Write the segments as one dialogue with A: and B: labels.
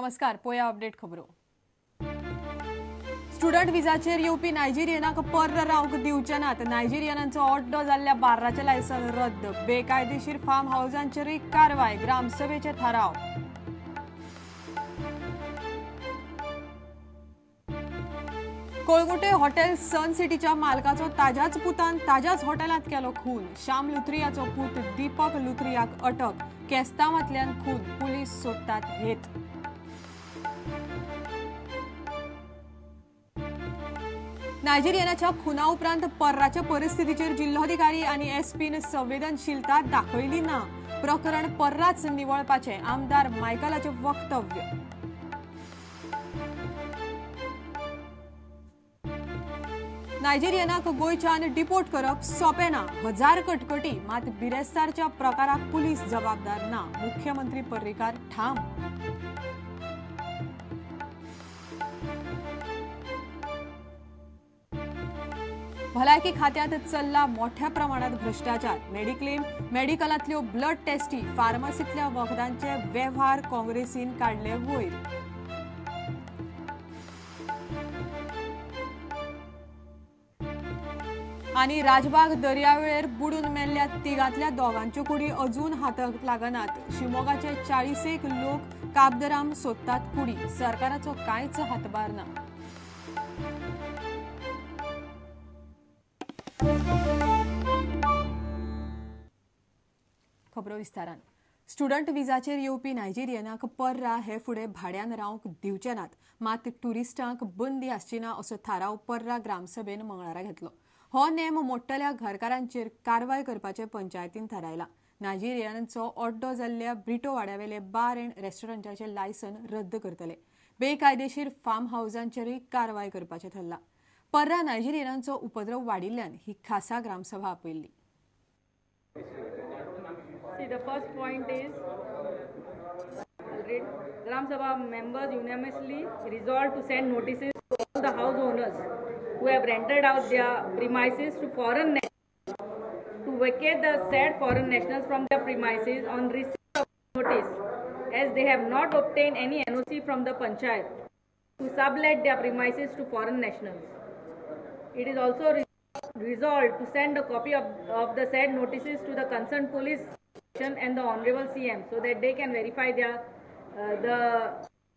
A: नमस्कार, पोया अपडेट खबरो। स्टुडंट विजाचेर येवपी नायजेरियनाक पर्र रावंक दिवचे नात। नायजेरियनांचो ऑड्डो जाल्ल्या बार्राचे लायसन रद्द। बेकायदेशीर फार्म हाऊसांचेरूय कारवाय। ग्रामसभेचे थाराव। कोळगुटे हॉटेल सन सिटीच्या मालकाचो ताज्याच पुतान ताज्याच हॉटेलांत केलो खून। श्याम लुथरियाचो पूत दीपक लुथरियाक अटक। केस्तांवांतल्यान खून, पुलीस सोदतात हेत। नायजेरियनाच्या खुना उपरांत पर्राच्या परिस्थितीचेर जिल्लोधिकारी आनी एसपीन संवेदनशीलता दाखयली ना। प्रकरण पर्राच निवळपाचे आमदार मायकलाचे वक्तव्य। नायजेरियनाक गोयच्यान डिपोर्ट करप सोपे ना। हजार कटकटी, मात बिरेस्तारच्या प्रकाराक पुलीस जबाबदार ना। मुख्यमंत्री पर्रीकार ठाम। भलायकी खात्यात चल्ला मोठ्या प्रमाणात भ्रष्टाचार। मेडिक्लेम, मेडिकलांतल्यो ब्लड टेस्टी, फार्मसींतल्या वखदांचे वेव्हार काँग्रेसीन काडले वयर। आनी राजबाग दर्यावेळेर बुडून मेल्ल्या तिगांतल्या दोगांच्यो कुडी अजून हाताक लागनात। शिमोगाचे 40 लोक काबदराम सोदतात कुडी। सरकाराचो कांयच हातभार ना। खबरो विस्तारान। स्टुडंट विजाचेर येवपी नायजेरियनाक पर्रा हे फुडें भाड्यान रावंक दिवचे नात, मात टुरिस्टांक बंदी आसची ना असो थाराव पर्रा ग्रामसभेन मंगळारा घेतलो। हो नेम मोडटल्या घरकारांचेर कारवाय करपाचे पंचायतीन थारायला। नायजेरियनांचो ऑड्डो जाल्ल्या ब्रिटो वाड्यावेले बार एंड रेस्टॉरंटाचे लायसन रद्द करतले। बेकायदेशीर फार्म हाऊसांचेरूय कारवाय करपाचे थारला। पर्रा नायजेरियनांचो उपद्रव वाडिल्ल्यान ही खासा ग्रामसभा आपयल्ली।
B: See, the first point is Gram Sabha members unanimously resolved to send notices to all the house owners who have rented out their premises to foreign nationals to vacate the said foreign nationals from their premises on receipt of notice, as they have not obtained any NOC from the panchayat to sublet their premises to foreign nationals. It is also resolved to send a copy of the said notices to the concerned police and the Honorable CM so that they can verify the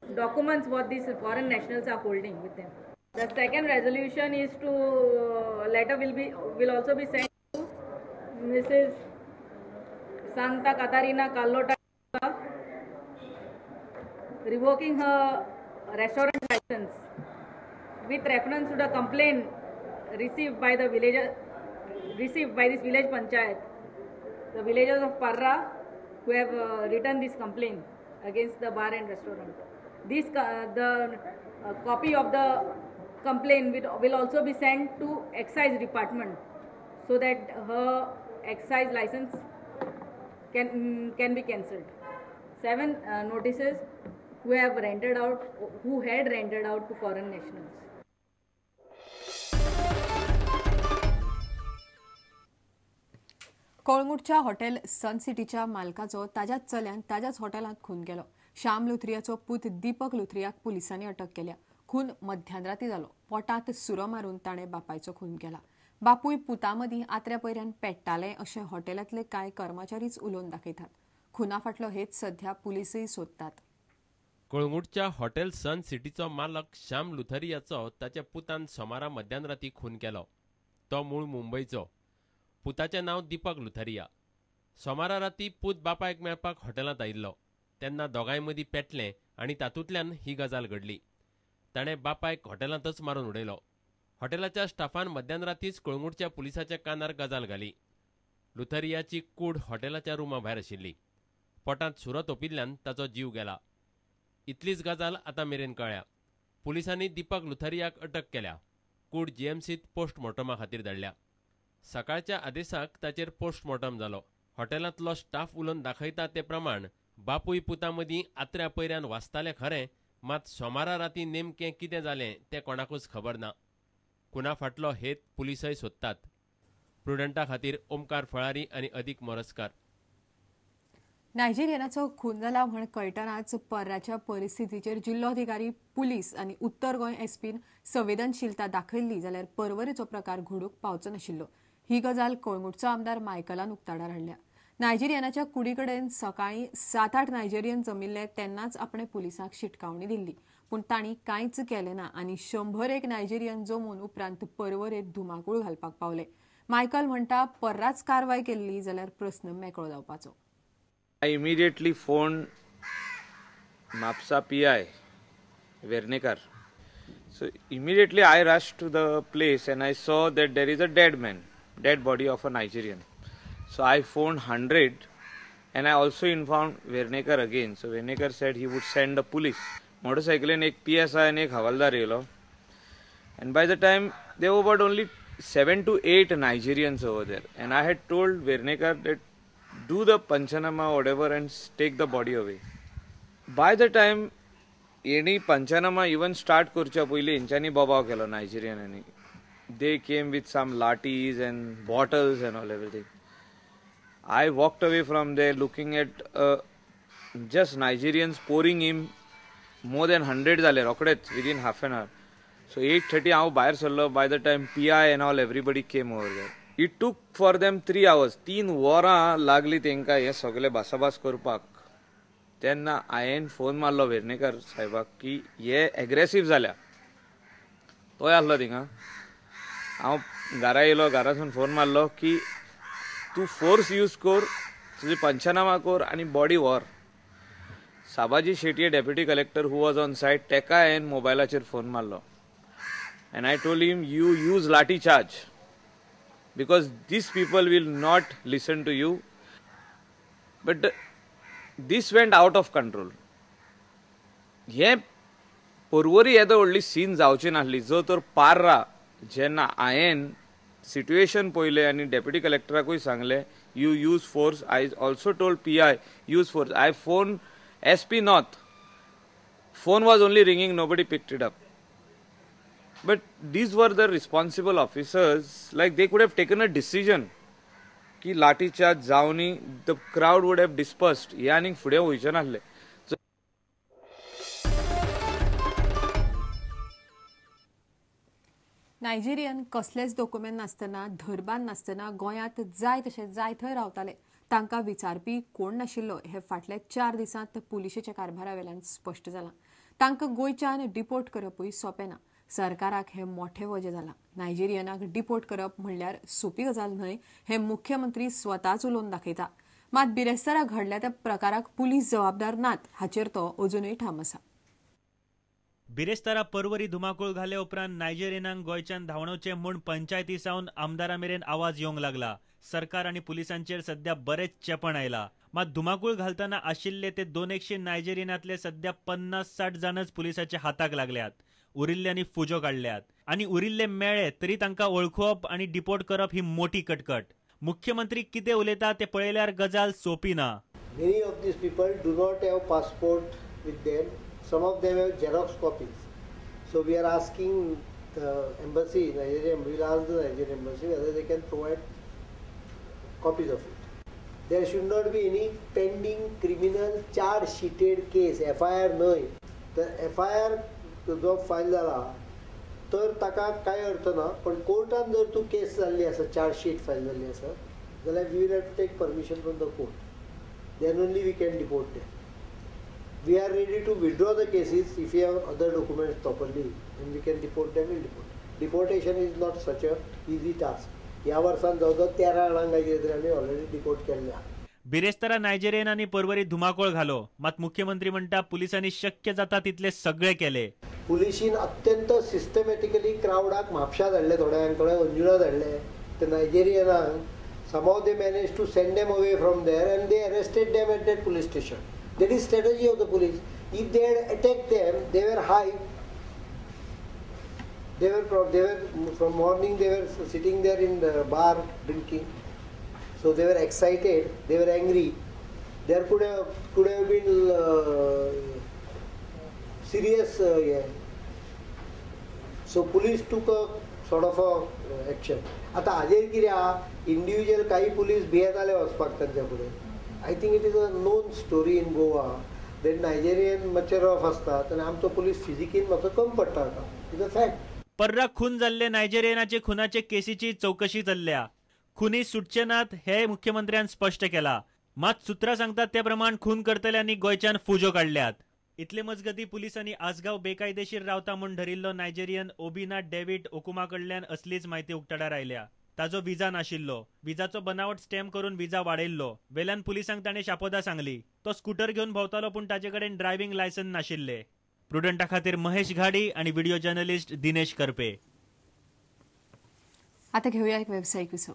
B: documents what these foreign nationals are holding with them. The second resolution is to letter will also be sent to Mrs. Santa Catarina Carlota revoking her restaurant license with reference to the complaint received by this village panchayat. The villagers of Parra who have written this complaint against the bar and restaurant. The copy of the complaint will also be sent to excise department so that her excise license can be cancelled. 7 notices who had rented out to foreign nationals.
A: कोळंगूटच्या hotel Sun सिटीच्या मालकाचो ताज्याच चल्यान ताज्याच हॉटेलांत खून केलो। श्याम लुथरियाचो पूत दीपक लुथरियाक पुलिसांनी अटक केल्या। खून मध्यानराती जालो। पोटांत सुरो मारून ताणें बापायचो खून केला। बापूय पुतामदीं आत्र्या पयऱ्यान पेट्टाले अशें हॉटेलांतले कांय कर्मचारीच उलोवन दाखयतात। खुना फाटलो हेच सध्या पुलिसय सोदतात।
C: कोळंगूटच्या हॉटेल सन सिटीचो मालक श्याम लुथरियाचो ताच्या पुतान सोमारा मध्यानराती खून केलो। तो मूळ मुंबयचो। पुताचें नांव दीपक लुथरिया। सोमारा राती पूत बापायक मेळपाक हॉटेलांत आयिल्लो तेन्ना दोगांय मदीं पेटलें आनी तातूंतल्यान ही गजाल घडली। ताणें बापायक हॉटेलांतच मारून उडयलो। हॉटेलाच्या स्टाफान मध्यानरातीच कोळंगूटच्या पुलिसाच्या कानार गजाल घाली। लुथरियाची कूड हॉटेलाच्या रुमा भायर आशिल्ली। पोटांत सुरो तोपिल्ल्यान ताचो जीव गेला। इतलीच गजाल आतां मेरेन कळ्ळ्या। पुलिसांनी दीपक लुथरियाक अटक केल्या। कूड जीएमसीत पोस्टमॉर्टमा खातीर धाडल्या। सकाळच्या आदेसाक ताचेर पोस्टमॉर्टम जालो। हॉटेलांतलो स्टाफ उलोवन दाखयता ते प्रमाण बापूय पुता मदीं आत्र्या पयऱ्यान वाचतालें खरें, मात सोमारा राती नेमकें कितें जालें तें कोणाकूच खबर ना। खुना फाटलो हेत पुलिसय सोदतात। प्रुडंटा खातीर ओमकार फळारी आनी अदीक मोरजकार।
A: नायजेरियनाचो खून जाला म्हण कळटनाच पर्राच्या परिस्थितीचेर जिल्लोधिकारी पुलीस आनी उत्तर गोंय एसपीन संवेदनशीलता दाखयल्ली जाल्यार परवरीचो प्रकार घडूंक पावचो नाशिल्लो. ही गजाल कळंगूटचो आमदार मायकलान उक्ताडार हाडल्या. नायजेरियनाच्या कुडीकडेन सकाळी 7-8 नायजेरियन जमिल्ले तेन्नाच आपणे पुलिसांक शिटकावणी दिल्ली, पूण तांणी कांयच केलें ना आनी 101 नायजेरियन जमून उपरांत परवरेत धुमाकूळ घालपाक पावले. मायकल म्हणटा पर्राच कारवाय केल्ली जाल्यार प्रस्न मेकळो जावपाचो.
D: I immediately phoned MAPSA PI, Vernekar. So immediately I rushed to the place and I saw that there is a dead body of a Nigerian. So I phoned 100 and I also informed Vernekar again. So Vernekar said he would send the police. Motorcycle and एक PSI and एक हवलदार yellow. And by the time there were about only 7 to 8 Nigerians over there. And I had told Vernekar that do the Panchanama whatever and take the body away. By the time any Panchanama even start kurcha पहिले इंचानी बबाव केलो Nigerian. They came with some lathis and bottles and all everything. I walked away from there looking at just Nigerians pouring in more than 100 जाले रोकडेच within half an hour. So 8:30 हांव भायर सरलो. By the time PI and all everybody came over there. It took for them 3 hours. 3 वरां लागली तेंका हे सगळे भासाभास करपाक. तेन्ना हांवें फोन मारलो वेर्णेकर साहेबाक की हे एग्रेसिव्ह जाल्या. तो आसलो थिंगा. हांव घरा येयलो. घरासून फोन मारलो की तूं फोर्स यूज कर, तुजी पंचनामा कर आनी बॉडी व्हर. Sabaji Shetye deputy collector who was on site तेका हांवें मोबायलाचेर फोन मारलो. And I told him you use lathi charge. Because these people will not listen to you. But this went out of control. हे परवरी येदो व्हडली सीन जावची नासली. जो तर पार्रा जेन्ना हांवें सिट्युएशन पळयलें आनी डेप्युटी कलेक्टराकूय सांगलें you use force. I also told PI use force. I phone SP North. Phone was only ringing, nobody picked it up. But these were the responsible officers, like they could have taken a decision ki lathi charge जावनी, the crowd would have dispersed. हे आनीक फुडें वयचे नासले.
A: Nigerian कसलेच document नासतना धरबान नासतना गोंयांत जाय तशे जाय थंय रावताले. तांकां विचारपी कोण नाशिल्लो हे फाटल्या 4 दिसांत पुलिशेच्या कारभारावेल्यान स्पश्ट जालां. तांकां गोंयच्यान डिपोर्ट करपूय सोंपें ना. सरकाराक हे मोठे वजे जाला. नायजेरियनाक डिपोर्ट करप म्हणल्यार सोपी गजाल न्हय हे मुख्यमंत्री स्वताच उलोवन दाखयता. मात बिरेस्तारा घडल्या त्या प्रकाराक पुलीस जबाबदार नात हाचेर तो अजूनय ठाम आसा.
E: बिरेस्तारा परवरी धुमाकूळ घाले उपरांत नायजेरियनांक गोंयच्यान धांवणोवचे म्हूण पंचायती सावन आमदारां मेरेन आवाज येवंक लागला. सरकार आनी पुलिसांचेर सध्या बरेच चेपण आयला. मात धुमाकूळ घालतना आशिल्ले ते 200 नायजेरियनांतले सध्या 50-60 जाणच पुलिसाच्या हाताक लागल्यात. उरिल्ल्यांनी फुजो काढल्यात आणि उरिल्ले मेळ्ळे तरी तांकां वळखुवप आणि डिपोर्ट करप ही मोठी कटकट. मुख्यमंत्री कितें उलयता ते पळयल्यार गजाल सोपी ना.
F: Many of these people do not have passport with them. Some of them have Xerox copies. So we are asking the embassy, Nigerian, we will ask the Nigerian embassy whether they can provide copies of it. There should not be any pending criminal charge sheeted case, FIR नय. The FIR जो file जाला तर ताका काय अर्थ ना. पण कोर्टान जर तूं केस जाल्ली आसा, चार्जशीट फायल जाल्ली आसा जाल्यार we will have to take permission from the court. Then only we can deport them. We are ready to withdraw the cases if you have other documents properly and we can deport them. Will deport. Deportation is not such a easy task. ह्या वर्सान जवळ 13 जाणांक कितें आमी already deport केल्ल्या.
E: बिरेस्तारा नायजेरियनांनी परवरी धुमाकूळ घालो. मात मुख्यमंत्री म्हणटा पुलिसांनी शक्य जाता तितले सगळे केले.
F: पुलिशीन अत्यंत सिस्टमॅटिकली क्राउडाक म्हापशा धाडले, थोड्यांकडे अंजुना धाडले. ते नायजेरियनाक somehow they managed to send them away from there and they arrested them at that police station. That is strategy of the police. If they had attacked them, they were hyped. They were from morning they were sitting there in the bar drinking. So they were excited, they were angry. There could have been serious So police took a sort of action. आता हाजेर कितें आहा, individual काही police भियेत जाले वचपाक तांच्या फुडें. I think it is a known story in Goa that Nigerian mature off असतात आणि आमचो पुलीस फिजिकीन मातसो कमी पडटा आता. It's a fact.
E: पर्रा खून जाल्ले नायजेरियनाचे खुनाचे केसीची चौकशी चल्ल्या. खुनी सुटचे नात हे मुख्यमंत्र्यान स्पष्ट केला. मात सुत्रां सांगतात त्या प्रमाण खून करतल्यांनी गोंयच्यान फुजो काढल्यात. इतले मजगती पुलिसांनी आसगाव बेकायदेशीर रावता म्हूण धरिल्लो नायजेरियन ओबिना डेव्हिड ओकुमा कडल्यान असलीच माहिती उक्ताडार आयल्या. ताजो विजा नाशिल्लो. विजाचो बनावट स्टॅम्प करून विजा वाडयल्लो. वेल्यान पुलिसांक ताणें शापोदा सांगली. तो स्कूटर घेवन भोंवतालो पूण ताचे कडेन ड्रायव्हिंग लायसन्स नाशिल्ले. प्रुडंटा खातीर महेश घाडी आणि व्हिडिओ जर्नलिस्ट दिनेश करपे.
A: आता घेऊया एक व्यावसायिक विसव.